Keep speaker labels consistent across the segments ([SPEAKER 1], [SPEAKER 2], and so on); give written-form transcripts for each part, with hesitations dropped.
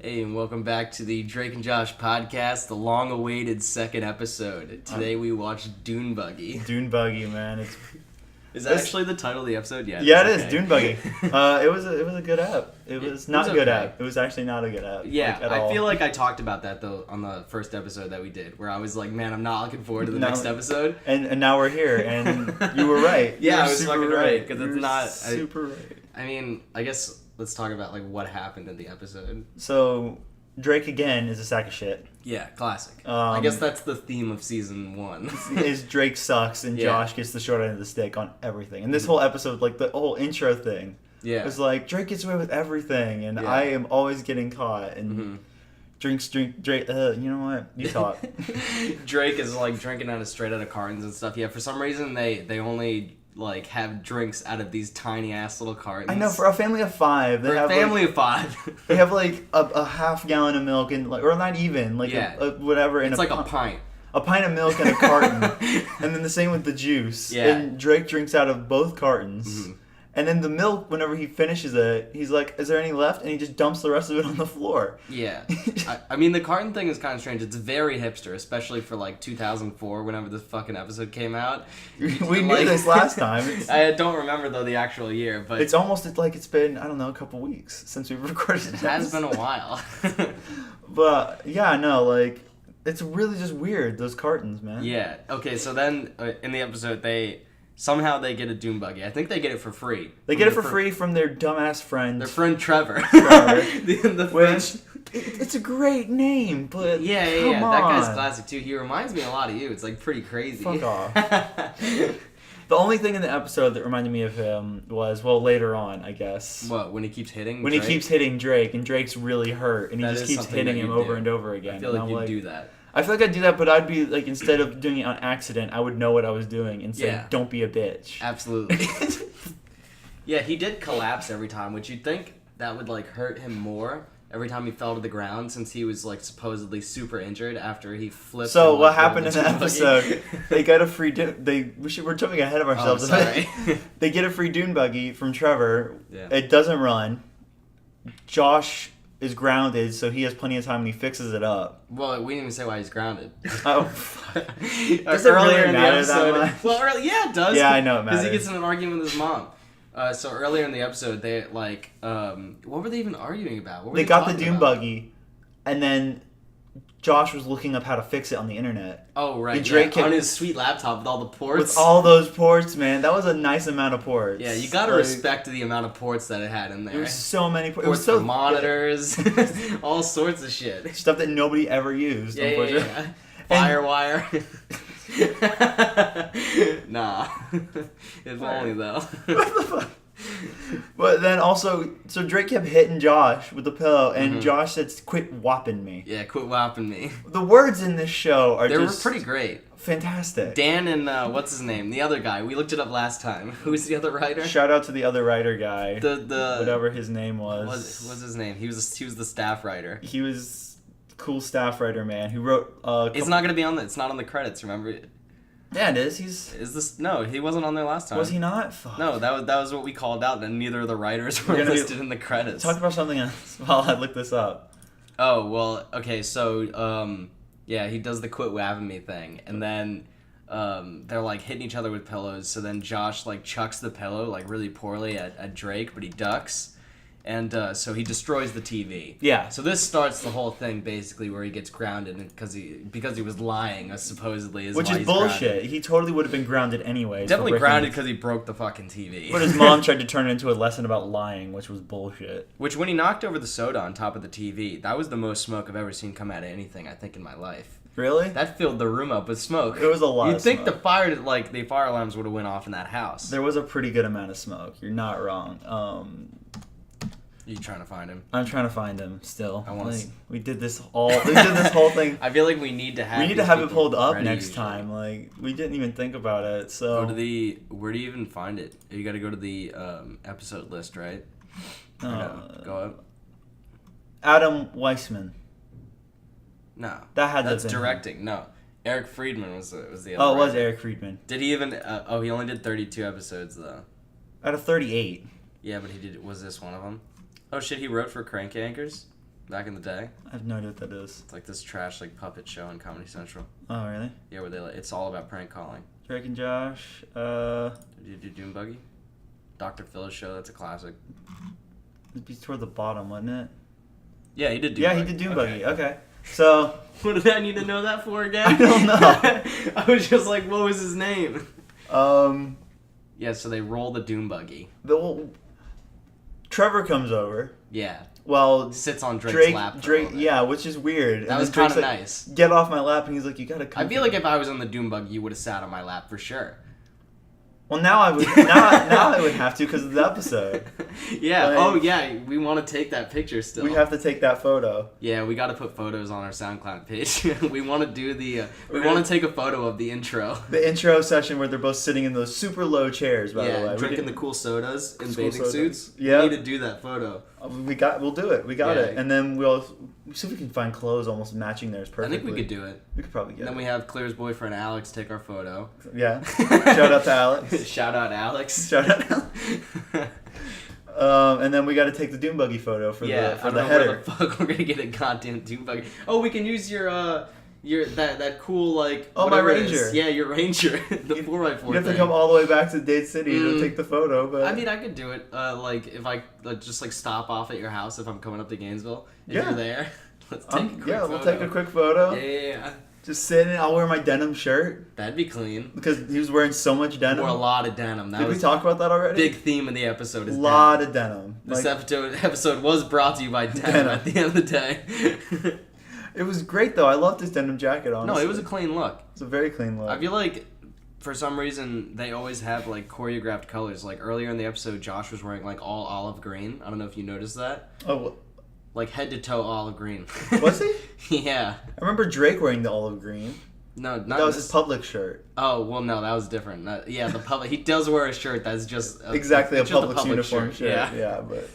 [SPEAKER 1] Hey, and welcome back to the Drake and Josh podcast, the long-awaited second episode. Today we watched Dune Buggy.
[SPEAKER 2] Dune Buggy, man.
[SPEAKER 1] Is that actually the title of the episode?
[SPEAKER 2] Yeah, it is. Dune Buggy. It was a good app. It was not a good app. It was actually not a good app.
[SPEAKER 1] Yeah,
[SPEAKER 2] at all.
[SPEAKER 1] I feel like I talked about that though on the first episode that we did, where I was like, man, I'm not looking forward to the next episode.
[SPEAKER 2] And now we're here, and you were right.
[SPEAKER 1] Yeah, I was fucking right because it's not
[SPEAKER 2] super right.
[SPEAKER 1] I mean, I guess let's talk about like what happened in the episode.
[SPEAKER 2] So Drake again is a sack of shit.
[SPEAKER 1] Yeah, classic. I guess that's the theme of season 1.
[SPEAKER 2] Is Drake sucks and Josh gets the short end of the stick on everything. And this whole episode, like the whole intro thing, was like Drake gets away with everything, and I am always getting caught. And Drake. You know what? You talk.
[SPEAKER 1] Drake is like drinking straight out of cartons and stuff. Yeah, for some reason they only like have drinks out of these tiny ass little cartons.
[SPEAKER 2] I know, for a family of 5.
[SPEAKER 1] They
[SPEAKER 2] have like a half gallon of milk and like, or not even like whatever.
[SPEAKER 1] It's like a pint.
[SPEAKER 2] A pint of milk in a carton, and then the same with the juice.
[SPEAKER 1] Yeah.
[SPEAKER 2] And Drake drinks out of both cartons. Mm-hmm. And then the milk, whenever he finishes it, he's like, is there any left? And he just dumps the rest of it on the floor.
[SPEAKER 1] Yeah. I mean, the carton thing is kind of strange. It's very hipster, especially for like 2004, whenever this fucking episode came out.
[SPEAKER 2] We knew this last time.
[SPEAKER 1] I don't remember, though, the actual year. But
[SPEAKER 2] it's almost like it's been, I don't know, a couple weeks since we've recorded it.
[SPEAKER 1] It has been a while.
[SPEAKER 2] But, yeah, no, like, it's really just weird, those cartons, man.
[SPEAKER 1] Yeah. Okay, so then in the episode, somehow they get a Dune Buggy. I think they get it for free.
[SPEAKER 2] They get it for free from their dumbass friend.
[SPEAKER 1] Their friend Trevor.
[SPEAKER 2] It's a great name, but
[SPEAKER 1] yeah.
[SPEAKER 2] That
[SPEAKER 1] guy's classic too. He reminds me a lot of you. It's like pretty crazy.
[SPEAKER 2] Fuck off. The only thing in the episode that reminded me of him was, well, later on, I guess.
[SPEAKER 1] What, when he keeps hitting
[SPEAKER 2] When
[SPEAKER 1] Drake?
[SPEAKER 2] He keeps hitting Drake, and Drake's really hurt, and he just keeps hitting him over and over again.
[SPEAKER 1] I feel like you'd do that.
[SPEAKER 2] I feel like I'd do that, but I'd be like, instead of doing it on accident, I would know what I was doing and say, don't be a bitch.
[SPEAKER 1] Absolutely. Yeah, he did collapse every time, which you'd think that would like hurt him more every time he fell to the ground, since he was like supposedly super injured after he flipped.
[SPEAKER 2] So what happened in the episode? They got a free we're jumping ahead of ourselves.
[SPEAKER 1] Oh, sorry.
[SPEAKER 2] They get a free Dune Buggy from Trevor.
[SPEAKER 1] Yeah.
[SPEAKER 2] It doesn't run. Josh is grounded, so he has plenty of time and he fixes it up.
[SPEAKER 1] Well, we didn't even say why he's grounded.
[SPEAKER 2] Oh,
[SPEAKER 1] does it really matter that much? Well, yeah, it does.
[SPEAKER 2] Yeah, I know it matters.
[SPEAKER 1] Because he gets in an argument with his mom. So earlier in the episode, they like, what were they even arguing about?
[SPEAKER 2] They got the Dune Buggy, and then Josh was looking up how to fix it on the internet.
[SPEAKER 1] Oh, right. And Drake on his sweet laptop with all the ports.
[SPEAKER 2] With all those ports, man. That was a nice amount of ports.
[SPEAKER 1] Yeah, you gotta respect the amount of ports that it had in there.
[SPEAKER 2] There was so many ports.
[SPEAKER 1] It was so for monitors, all sorts of shit.
[SPEAKER 2] Stuff that nobody ever used, unfortunately.
[SPEAKER 1] Yeah. Firewire. Nah. If only, though.
[SPEAKER 2] What the fuck? But then also, so Drake kept hitting Josh with the pillow, and Josh said, "Quit whopping me."
[SPEAKER 1] Yeah, quit whopping me.
[SPEAKER 2] The words in this show are
[SPEAKER 1] they were pretty great.
[SPEAKER 2] Fantastic.
[SPEAKER 1] Dan and what's his name? The other guy. We looked it up last time. Who's the other writer?
[SPEAKER 2] Shout out to the other writer guy.
[SPEAKER 1] The
[SPEAKER 2] whatever his name was.
[SPEAKER 1] What's his name? He was the staff writer.
[SPEAKER 2] He was cool staff writer, man, who wrote.
[SPEAKER 1] It's not gonna be on. It's not on the credits. Remember?
[SPEAKER 2] Yeah, it is.
[SPEAKER 1] No, he wasn't on there last time.
[SPEAKER 2] Was he not? Fuck.
[SPEAKER 1] No, that was what we called out, and neither of the writers were listed in the credits.
[SPEAKER 2] Talk about something else while I look this up.
[SPEAKER 1] Oh, well, okay, so, yeah, he does the quit whapping me thing, and then, they're, like, hitting each other with pillows, so then Josh, like, chucks the pillow, like, really poorly at Drake, but he ducks. And so he destroys the TV.
[SPEAKER 2] Yeah.
[SPEAKER 1] So this starts the whole thing basically where he gets grounded because he was lying supposedly.
[SPEAKER 2] Which is bullshit. Grounded. He totally would have been grounded anyway.
[SPEAKER 1] Definitely grounded because he broke the fucking TV.
[SPEAKER 2] But his mom tried to turn it into a lesson about lying, which was bullshit.
[SPEAKER 1] Which when he knocked over the soda on top of the TV, that was the most smoke I've ever seen come out of anything I think in my life.
[SPEAKER 2] Really?
[SPEAKER 1] That filled the room up with smoke.
[SPEAKER 2] There was a lot.
[SPEAKER 1] You'd think the fire alarms would have went off in that house.
[SPEAKER 2] There was a pretty good amount of smoke. You're not wrong.
[SPEAKER 1] You trying to find him?
[SPEAKER 2] I'm trying to find him still.
[SPEAKER 1] I want
[SPEAKER 2] we did this whole thing.
[SPEAKER 1] I feel like we need to have
[SPEAKER 2] it pulled up next time. Like we didn't even think about it. So
[SPEAKER 1] where do you even find it? You got to go to the episode list, right? No, go up.
[SPEAKER 2] Adam Weissman.
[SPEAKER 1] No,
[SPEAKER 2] that's
[SPEAKER 1] directing. Him. No, Eric Friedman was the other.
[SPEAKER 2] Oh, it was Eric Friedman.
[SPEAKER 1] Did he even? He only did 32 episodes though.
[SPEAKER 2] Out of 38.
[SPEAKER 1] Yeah, but was this one of them? Oh shit, he wrote for Crank Anchors? back in the day.
[SPEAKER 2] I have no idea what that is.
[SPEAKER 1] It's like this trash like puppet show on Comedy Central.
[SPEAKER 2] Oh, really?
[SPEAKER 1] Yeah, where it's all about prank calling.
[SPEAKER 2] Drake and Josh.
[SPEAKER 1] Did you do Dune Buggy? Dr. Phil's show, that's a classic.
[SPEAKER 2] It'd be toward the bottom, wouldn't it?
[SPEAKER 1] Yeah, he did Dune Buggy.
[SPEAKER 2] Yeah, he did Dune Buggy. Okay. So...
[SPEAKER 1] What did I need to know that for again?
[SPEAKER 2] I don't know.
[SPEAKER 1] I was just like, what was his name? Yeah, so they roll the Dune Buggy.
[SPEAKER 2] Trevor comes over.
[SPEAKER 1] Yeah.
[SPEAKER 2] Well,
[SPEAKER 1] sits on Drake's lap.
[SPEAKER 2] Yeah, which is weird.
[SPEAKER 1] That was kind of nice.
[SPEAKER 2] Get off my lap, and he's like, "You gotta come."
[SPEAKER 1] I feel like if I was on the Dune Buggy, you would have sat on my lap for sure.
[SPEAKER 2] Well, now I would. now I would have to because of the episode.
[SPEAKER 1] Yeah. Like, yeah. We want to take that picture still.
[SPEAKER 2] We have to take that photo.
[SPEAKER 1] Yeah, we got to put photos on our SoundCloud page. We want to do the. We want to take a photo of the intro.
[SPEAKER 2] The intro session where they're both sitting in those super low chairs. By the way,
[SPEAKER 1] drinking the cool sodas in bathing suits.
[SPEAKER 2] Yeah.
[SPEAKER 1] We need to do that photo.
[SPEAKER 2] We'll do it. We got it, and then we'll see if we can find clothes almost matching theirs perfectly.
[SPEAKER 1] I think we could do it.
[SPEAKER 2] We could probably get it.
[SPEAKER 1] Then we have Claire's boyfriend Alex take our photo.
[SPEAKER 2] Yeah. Shout out to Alex.
[SPEAKER 1] Shout out Alex.
[SPEAKER 2] Shout out Alex. And then we got to take the Dune Buggy photo for the header.
[SPEAKER 1] Where the fuck we're gonna get a goddamn Dune Buggy. Oh, we can use your that cool like.
[SPEAKER 2] Oh, my Ranger.
[SPEAKER 1] Yeah, your Ranger. The 4x4.
[SPEAKER 2] You have to come all the way back to Dade City to take the photo, but
[SPEAKER 1] I mean, I could do it. Like if I just like stop off at your house if I'm coming up to Gainesville. If you're there, let's take a quick photo.
[SPEAKER 2] We'll take a quick photo.
[SPEAKER 1] Yeah.
[SPEAKER 2] Just sitting. I'll wear my denim shirt.
[SPEAKER 1] That'd be clean.
[SPEAKER 2] Because he was wearing so much denim.
[SPEAKER 1] Wore a lot of denim.
[SPEAKER 2] Did we talk about that already?
[SPEAKER 1] Big theme of the episode is
[SPEAKER 2] a lot of denim.
[SPEAKER 1] This episode was brought to you by denim at the end of the day.
[SPEAKER 2] It was great though. I loved his denim jacket. Honestly,
[SPEAKER 1] no, it was a clean look.
[SPEAKER 2] It's a very clean look.
[SPEAKER 1] I feel like for some reason they always have like choreographed colors. Like earlier in the episode, Josh was wearing like all olive green. I don't know if you noticed that.
[SPEAKER 2] Oh.
[SPEAKER 1] Like head to toe olive green.
[SPEAKER 2] Was he?
[SPEAKER 1] Yeah.
[SPEAKER 2] I remember Drake wearing the olive green.
[SPEAKER 1] No, not
[SPEAKER 2] that was his public shirt.
[SPEAKER 1] Oh well, no, that was different. The public. He does wear a shirt that's just
[SPEAKER 2] exactly a public uniform shirt.
[SPEAKER 1] Yeah,
[SPEAKER 2] but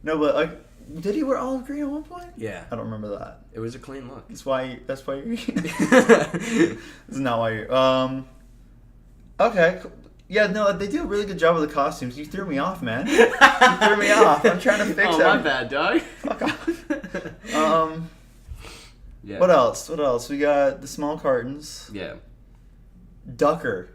[SPEAKER 2] no, but like. Did he wear olive green at one point?
[SPEAKER 1] Yeah.
[SPEAKER 2] I don't remember that.
[SPEAKER 1] It was a clean look.
[SPEAKER 2] That's why you're This is not why you're okay. Yeah, no, they do a really good job with the costumes. You threw me off, man. You threw me off. I'm trying to fix it.
[SPEAKER 1] Oh, my bad, dog.
[SPEAKER 2] Fuck off. Yeah. What else? We got the small cartons.
[SPEAKER 1] Yeah.
[SPEAKER 2] Ducker.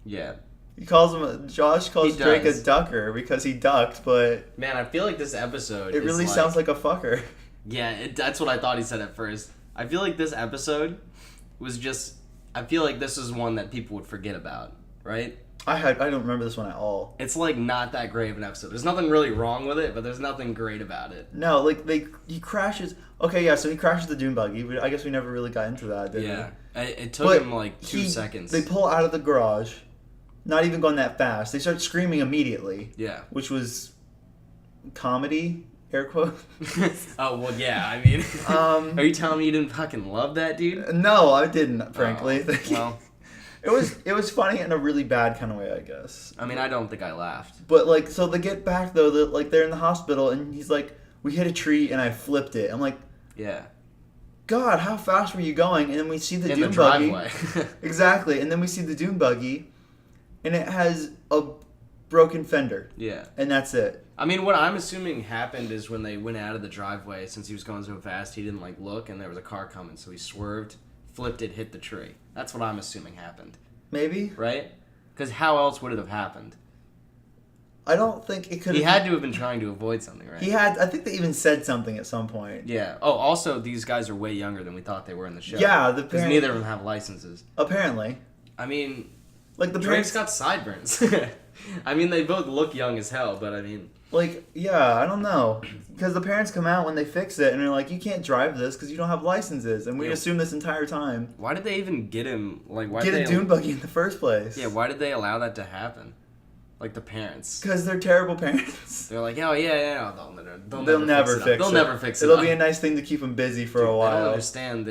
[SPEAKER 1] Yeah.
[SPEAKER 2] Josh calls Drake a ducker because he ducked, but...
[SPEAKER 1] Man, I feel like this episode
[SPEAKER 2] it really sounds like a fucker.
[SPEAKER 1] Yeah, that's what I thought he said at first. I feel like this episode was just... I feel like this is one that people would forget about, right?
[SPEAKER 2] I don't remember this one at all.
[SPEAKER 1] It's like not that great of an episode. There's nothing really wrong with it, but there's nothing great about it.
[SPEAKER 2] No, like he crashes... Okay, yeah, so he crashes the Dune Buggy. I guess we never really got into that, did we?
[SPEAKER 1] Yeah. It took him like 2 seconds.
[SPEAKER 2] They pull out of the garage... Not even going that fast. They start screaming immediately.
[SPEAKER 1] Yeah.
[SPEAKER 2] Which was air quote.
[SPEAKER 1] Oh, well, yeah, I mean. Are you telling me you didn't fucking love that, dude?
[SPEAKER 2] No, I didn't, frankly.
[SPEAKER 1] Well.
[SPEAKER 2] It was funny in a really bad kind of way, I guess.
[SPEAKER 1] I mean, I don't think I laughed.
[SPEAKER 2] But, like, so they get back, though, they're in the hospital, and he's like, we hit a tree, and I flipped it. I'm like,
[SPEAKER 1] yeah.
[SPEAKER 2] God, how fast were you going? And then we see the Dune
[SPEAKER 1] Buggy.
[SPEAKER 2] Exactly. And then we see the Dune Buggy. And it has a broken fender.
[SPEAKER 1] Yeah.
[SPEAKER 2] And that's it.
[SPEAKER 1] I mean, what I'm assuming happened is when they went out of the driveway, since he was going so fast, he didn't, like, look, and there was a car coming. So he swerved, flipped it, hit the tree. That's what I'm assuming happened.
[SPEAKER 2] Maybe.
[SPEAKER 1] Right? Because how else would it have happened?
[SPEAKER 2] I don't think it could have...
[SPEAKER 1] He had to have been trying to avoid something, right?
[SPEAKER 2] I think they even said something at some point.
[SPEAKER 1] Yeah. Oh, also, these guys are way younger than we thought they were in the show.
[SPEAKER 2] Yeah.
[SPEAKER 1] Because neither of them have licenses.
[SPEAKER 2] Apparently.
[SPEAKER 1] I mean...
[SPEAKER 2] Like
[SPEAKER 1] Drake's got sideburns. I mean, they both look young as hell, but I mean...
[SPEAKER 2] Like, yeah, I don't know. Because the parents come out when they fix it, and they're like, you can't drive this because you don't have licenses. And we assume this entire time.
[SPEAKER 1] Why did they even get him... Like, why
[SPEAKER 2] get a Dune Buggy in the first place?
[SPEAKER 1] Yeah, why did they allow that to happen? Like, the parents.
[SPEAKER 2] Because they're terrible parents.
[SPEAKER 1] They're like, oh, yeah,
[SPEAKER 2] they'll never fix it.
[SPEAKER 1] They'll never fix it.
[SPEAKER 2] It'll be a nice thing to keep them busy for a while.
[SPEAKER 1] I don't understand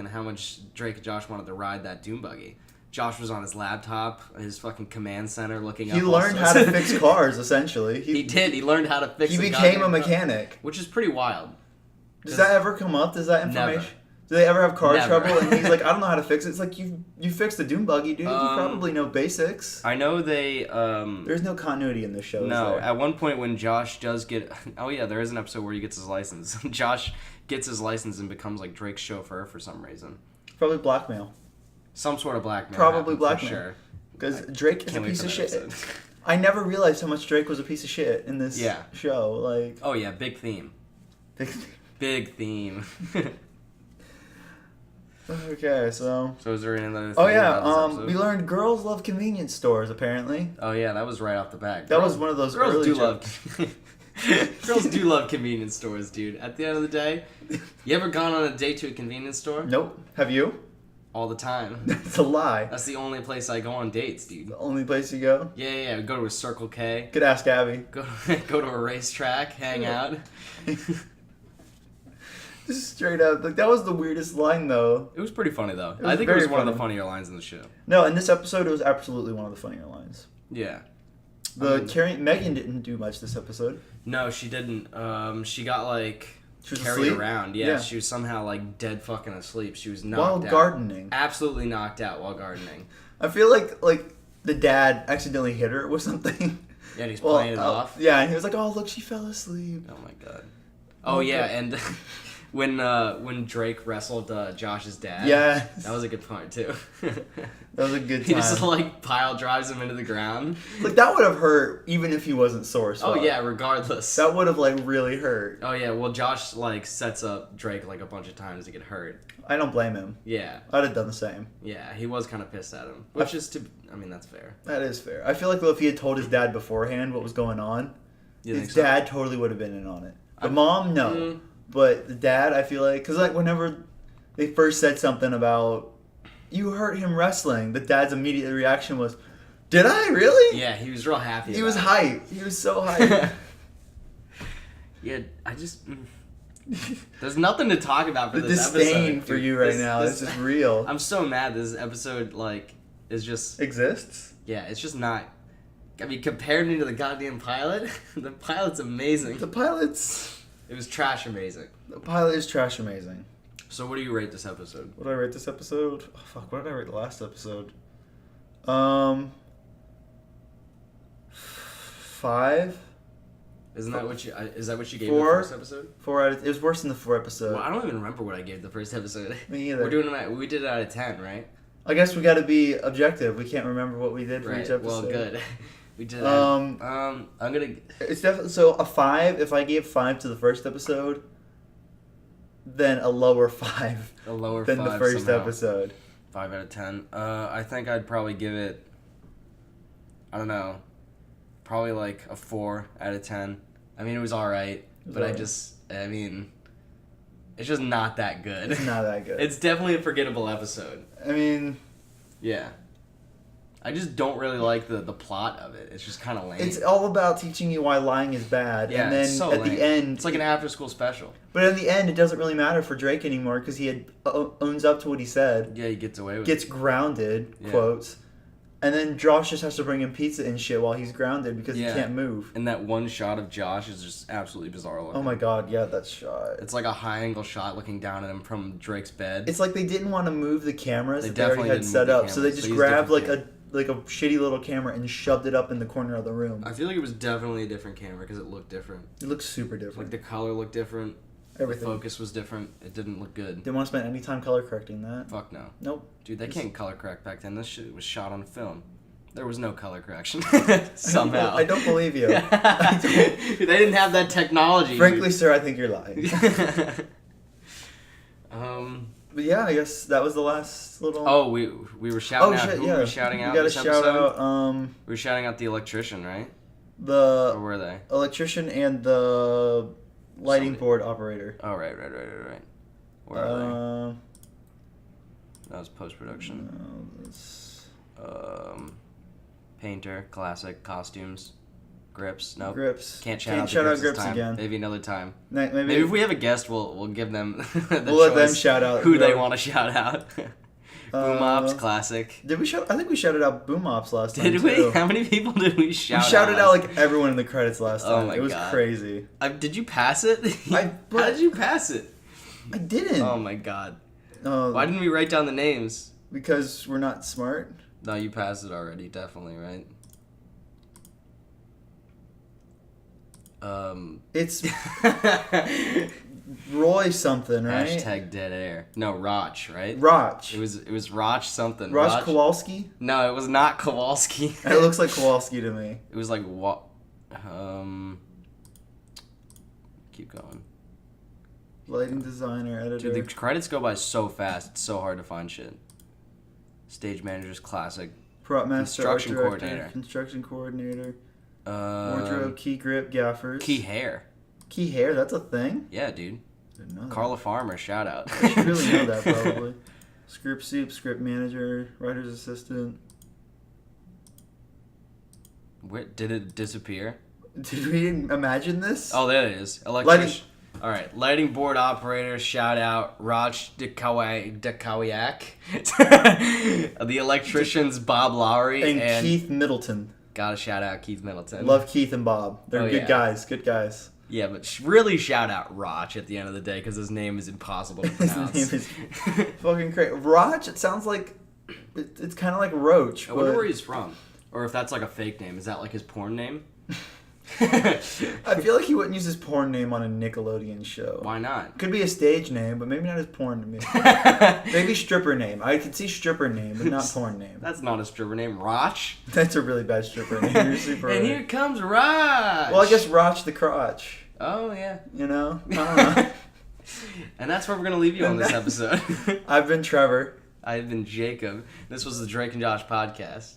[SPEAKER 1] how much Drake and Josh wanted to ride that Dune Buggy. Josh was on his laptop, his fucking command center, looking up.
[SPEAKER 2] He learned how to fix cars, essentially.
[SPEAKER 1] He did. He learned how to fix.
[SPEAKER 2] He became a mechanic,
[SPEAKER 1] which is pretty wild.
[SPEAKER 2] Does that ever come up? Does that information? Do they ever have car
[SPEAKER 1] Never.
[SPEAKER 2] trouble? And he's like, I don't know how to fix it. It's like, you fixed the Dune Buggy, dude. You probably know basics.
[SPEAKER 1] I know they...
[SPEAKER 2] There's no continuity in this show,
[SPEAKER 1] No,
[SPEAKER 2] is there?
[SPEAKER 1] at one point when Josh does get... Oh yeah, there is an episode where he gets his license. Josh gets his license and becomes like Drake's chauffeur for some reason.
[SPEAKER 2] Probably blackmail.
[SPEAKER 1] Some sort of blackmail.
[SPEAKER 2] Probably
[SPEAKER 1] happened,
[SPEAKER 2] blackmail.
[SPEAKER 1] For sure.
[SPEAKER 2] Because Drake is a
[SPEAKER 1] Can't wait
[SPEAKER 2] piece
[SPEAKER 1] for
[SPEAKER 2] of
[SPEAKER 1] that
[SPEAKER 2] shit.
[SPEAKER 1] episode.
[SPEAKER 2] I never realized how much Drake was a piece of shit in this
[SPEAKER 1] Yeah.
[SPEAKER 2] show. Like,
[SPEAKER 1] Oh yeah, big theme. Big theme.
[SPEAKER 2] okay, so...
[SPEAKER 1] So is there any other thing
[SPEAKER 2] Oh yeah,
[SPEAKER 1] about this episode?
[SPEAKER 2] we learned girls love convenience stores, apparently.
[SPEAKER 1] Oh yeah, that was right off the bat.
[SPEAKER 2] That was one of those
[SPEAKER 1] girls
[SPEAKER 2] early
[SPEAKER 1] do
[SPEAKER 2] jokes.
[SPEAKER 1] love girls do love convenience stores, dude. At the end of the day, you ever gone on a date to a convenience store?
[SPEAKER 2] Nope. Have you?
[SPEAKER 1] All the time.
[SPEAKER 2] It's a lie.
[SPEAKER 1] That's the only place I go on dates, dude.
[SPEAKER 2] The only place you go?
[SPEAKER 1] Yeah. Go to a Circle K.
[SPEAKER 2] Could ask Abby.
[SPEAKER 1] Go to a racetrack, hang out.
[SPEAKER 2] Just straight up. Like, that was the weirdest line, though.
[SPEAKER 1] It was pretty funny though.
[SPEAKER 2] was
[SPEAKER 1] I think it
[SPEAKER 2] very
[SPEAKER 1] was one of the
[SPEAKER 2] funny.
[SPEAKER 1] funnier lines in the show.
[SPEAKER 2] No, in this episode, it was absolutely one of the funnier lines.
[SPEAKER 1] Yeah.
[SPEAKER 2] Megan didn't do much this episode.
[SPEAKER 1] No, she didn't. She got like
[SPEAKER 2] She was
[SPEAKER 1] carried
[SPEAKER 2] asleep?
[SPEAKER 1] around. Yeah,
[SPEAKER 2] Yeah.
[SPEAKER 1] she was somehow like dead fucking asleep. She was knocked
[SPEAKER 2] While
[SPEAKER 1] out.
[SPEAKER 2] gardening.
[SPEAKER 1] Absolutely knocked out while gardening.
[SPEAKER 2] I feel like the dad accidentally hit her with something.
[SPEAKER 1] Yeah, and he's playing it off.
[SPEAKER 2] Yeah, and he was like, "Oh, look, she fell aslead."
[SPEAKER 1] Oh my god. Oh yeah, and when Drake wrestled Josh's dad.
[SPEAKER 2] Yeah,
[SPEAKER 1] That was a good part too.
[SPEAKER 2] that was a good
[SPEAKER 1] He
[SPEAKER 2] time.
[SPEAKER 1] just like pile drives him into the ground.
[SPEAKER 2] Like, that would have hurt even if he wasn't sore.
[SPEAKER 1] Oh yeah, regardless.
[SPEAKER 2] that would have like really hurt.
[SPEAKER 1] Oh yeah, well Josh like sets up Drake like a bunch of times to get hurt.
[SPEAKER 2] I don't blame him.
[SPEAKER 1] Yeah.
[SPEAKER 2] I'd have done the same.
[SPEAKER 1] Yeah, he was kind of pissed at him, which is that's fair.
[SPEAKER 2] That is fair. I feel like though if he had told his dad beforehand what was going on,
[SPEAKER 1] You
[SPEAKER 2] his
[SPEAKER 1] think so?
[SPEAKER 2] dad totally would have been in on it. The mom, no. But the dad, I feel like, because like whenever they first said something about, you hurt him wrestling, the dad's immediate reaction was, did I really?
[SPEAKER 1] Yeah, he was real happy.
[SPEAKER 2] He was
[SPEAKER 1] about
[SPEAKER 2] hyped. He was so
[SPEAKER 1] it.
[SPEAKER 2] hyped.
[SPEAKER 1] Yeah, I just there's nothing to talk about for
[SPEAKER 2] The
[SPEAKER 1] this episode.
[SPEAKER 2] disdain for
[SPEAKER 1] dude.
[SPEAKER 2] you right
[SPEAKER 1] This-
[SPEAKER 2] now
[SPEAKER 1] this-
[SPEAKER 2] is just real.
[SPEAKER 1] I'm so mad this episode like is just
[SPEAKER 2] Exists?
[SPEAKER 1] yeah, it's just not. I mean, compared me to the goddamn pilot, the pilot's amazing.
[SPEAKER 2] The pilot's...
[SPEAKER 1] It was trash amazing.
[SPEAKER 2] The pilot is trash amazing.
[SPEAKER 1] So what do you rate this episode?
[SPEAKER 2] What did I rate this episode? Oh, fuck, what did I rate the last episode? 5?
[SPEAKER 1] Isn't that what you? Is that what you gave
[SPEAKER 2] 4?
[SPEAKER 1] the first episode?
[SPEAKER 2] 4 out of... It was worse than the 4 episode.
[SPEAKER 1] Well, I don't even remember what I gave the first episode.
[SPEAKER 2] Me either.
[SPEAKER 1] We did it out of 10, right?
[SPEAKER 2] I guess we got to be objective. We can't remember what we did for each episode.
[SPEAKER 1] Well, good. We did.
[SPEAKER 2] Um,
[SPEAKER 1] I'm gonna.
[SPEAKER 2] It's definitely so a 5. If I gave 5 to the first episode, then a lower 5
[SPEAKER 1] A lower
[SPEAKER 2] than
[SPEAKER 1] 5
[SPEAKER 2] the first
[SPEAKER 1] somehow.
[SPEAKER 2] episode.
[SPEAKER 1] 5 out of 10. I think I'd probably give it. I don't know. Probably like a 4 out of 10. I mean, it was all right, but
[SPEAKER 2] alright.
[SPEAKER 1] it's just not that good.
[SPEAKER 2] It's not that good.
[SPEAKER 1] It's definitely a forgettable episode.
[SPEAKER 2] I mean,
[SPEAKER 1] Yeah. I just don't really like the plot of it. It's just kind of lame.
[SPEAKER 2] it's all about teaching you why lying is bad,
[SPEAKER 1] Yeah,
[SPEAKER 2] and then
[SPEAKER 1] it's so
[SPEAKER 2] at
[SPEAKER 1] lame.
[SPEAKER 2] the end,
[SPEAKER 1] It's like an after-school special.
[SPEAKER 2] but in the end, it doesn't really matter for Drake anymore because he had owns up to what he said,
[SPEAKER 1] Yeah, he gets away with
[SPEAKER 2] gets
[SPEAKER 1] it.
[SPEAKER 2] grounded,
[SPEAKER 1] Yeah.
[SPEAKER 2] quotes, and then Josh just has to bring him pizza and shit while he's grounded because
[SPEAKER 1] Yeah.
[SPEAKER 2] he can't move.
[SPEAKER 1] And that one shot of Josh is just absolutely bizarre looking.
[SPEAKER 2] Oh my god, yeah, that shot.
[SPEAKER 1] It's like a high-angle shot looking down at him from Drake's bed.
[SPEAKER 2] It's like they didn't want to move the cameras
[SPEAKER 1] They
[SPEAKER 2] that they already
[SPEAKER 1] definitely
[SPEAKER 2] had
[SPEAKER 1] didn't
[SPEAKER 2] set
[SPEAKER 1] move the
[SPEAKER 2] up, so they
[SPEAKER 1] cameras.
[SPEAKER 2] just
[SPEAKER 1] They used
[SPEAKER 2] grabbed
[SPEAKER 1] different
[SPEAKER 2] like a shitty little camera and shoved it up in the corner of the room.
[SPEAKER 1] I feel like it was definitely a different camera because it looked different.
[SPEAKER 2] It looks super
[SPEAKER 1] Like
[SPEAKER 2] different.
[SPEAKER 1] the color looked different.
[SPEAKER 2] Everything.
[SPEAKER 1] The focus was different. It didn't look good.
[SPEAKER 2] Didn't want to spend any time color correcting that.
[SPEAKER 1] Fuck no.
[SPEAKER 2] Nope.
[SPEAKER 1] Dude, they can't color correct back then. This shit was shot on film. There was no color correction. Somehow.
[SPEAKER 2] I don't believe you.
[SPEAKER 1] They didn't have that technology.
[SPEAKER 2] Frankly, sir, I think you're lying. But yeah, I guess that was the last little.
[SPEAKER 1] Oh, we were shouting out.
[SPEAKER 2] shit!
[SPEAKER 1] Who
[SPEAKER 2] Yeah,
[SPEAKER 1] were we shouting out
[SPEAKER 2] We gotta
[SPEAKER 1] this
[SPEAKER 2] shout
[SPEAKER 1] episode?
[SPEAKER 2] out
[SPEAKER 1] We were shouting out the electrician, right? Or
[SPEAKER 2] the
[SPEAKER 1] were they?
[SPEAKER 2] electrician and the lighting
[SPEAKER 1] Somebody.
[SPEAKER 2] board operator.
[SPEAKER 1] Oh, right. Where are they?
[SPEAKER 2] Uh,
[SPEAKER 1] That was post-production.
[SPEAKER 2] no, that's-
[SPEAKER 1] Painter, classic, costumes, grips. Nope.
[SPEAKER 2] Grips.
[SPEAKER 1] Can't shout
[SPEAKER 2] Can't
[SPEAKER 1] out,
[SPEAKER 2] shout
[SPEAKER 1] the
[SPEAKER 2] out
[SPEAKER 1] grips,
[SPEAKER 2] grips
[SPEAKER 1] this time.
[SPEAKER 2] again.
[SPEAKER 1] Maybe another time.
[SPEAKER 2] Maybe
[SPEAKER 1] Maybe if we have a guest, we'll give them the
[SPEAKER 2] We'll let them
[SPEAKER 1] choice
[SPEAKER 2] shout out
[SPEAKER 1] who they
[SPEAKER 2] whoever.
[SPEAKER 1] want to shout out. Boom Ops, classic.
[SPEAKER 2] Did we shout? I think we shouted out Boom Ops last time.
[SPEAKER 1] Did we?
[SPEAKER 2] Too.
[SPEAKER 1] How many people did we shout out?
[SPEAKER 2] We shouted out
[SPEAKER 1] last
[SPEAKER 2] like everyone in the credits last
[SPEAKER 1] Oh
[SPEAKER 2] time.
[SPEAKER 1] my
[SPEAKER 2] It was
[SPEAKER 1] God.
[SPEAKER 2] crazy.
[SPEAKER 1] Did you pass it?
[SPEAKER 2] How
[SPEAKER 1] How did you pass it?
[SPEAKER 2] I didn't.
[SPEAKER 1] Oh my god. Why didn't we write down the names?
[SPEAKER 2] Because we're not smart.
[SPEAKER 1] No, you passed it already, definitely, right?
[SPEAKER 2] It's Roy something, right?
[SPEAKER 1] Hashtag dead air. No, Roch, right?
[SPEAKER 2] Roch.
[SPEAKER 1] It was Roch something.
[SPEAKER 2] Roch Kowalski?
[SPEAKER 1] No, it was not Kowalski.
[SPEAKER 2] It looks like Kowalski to me.
[SPEAKER 1] It was like what? Keep going.
[SPEAKER 2] Lighting designer, editor.
[SPEAKER 1] Dude, the credits go by so fast. It's so hard to find shit. Stage manager's classic.
[SPEAKER 2] Prop master,
[SPEAKER 1] construction
[SPEAKER 2] art director,
[SPEAKER 1] coordinator.
[SPEAKER 2] Construction coordinator. Wardrobe, key grip, gaffers.
[SPEAKER 1] Key hair.
[SPEAKER 2] Key hair, that's a thing?
[SPEAKER 1] Yeah, dude.
[SPEAKER 2] Didn't know that.
[SPEAKER 1] Carla Farmer, shout out.
[SPEAKER 2] I should really know that, probably. Script soup, script manager, writer's assistant.
[SPEAKER 1] Where did it disappear?
[SPEAKER 2] Did we imagine this?
[SPEAKER 1] Oh, there it is. All right, lighting board operator, shout out, Roch Dekawiak. The electricians, Bob Lowry.
[SPEAKER 2] And Keith Middleton.
[SPEAKER 1] Gotta shout out Keith Middleton.
[SPEAKER 2] Love Keith and Bob. They're good guys. Good guys.
[SPEAKER 1] Yeah, but really shout out Roch at the end of the day because his name is impossible to pronounce.
[SPEAKER 2] His name is fucking crazy. Roch, it sounds like, it's kind of like Roach.
[SPEAKER 1] I wonder where he's from. Or if that's like a fake name. Is that like his porn name?
[SPEAKER 2] I feel like he wouldn't use his porn name on a Nickelodeon show.
[SPEAKER 1] Why not?
[SPEAKER 2] Could be a stage name, but maybe not his porn name. Maybe stripper name. I could see stripper name, but not porn name.
[SPEAKER 1] That's not a stripper name. Roch?
[SPEAKER 2] That's a really bad stripper name. You're super
[SPEAKER 1] and
[SPEAKER 2] right.
[SPEAKER 1] Here comes Roch!
[SPEAKER 2] Well, I guess Roch the crotch.
[SPEAKER 1] Oh, yeah.
[SPEAKER 2] You know? I don't know.
[SPEAKER 1] And that's where we're going to leave you on this episode.
[SPEAKER 2] I've been Trevor.
[SPEAKER 1] I've been Jacob. This was the Drake and Josh podcast.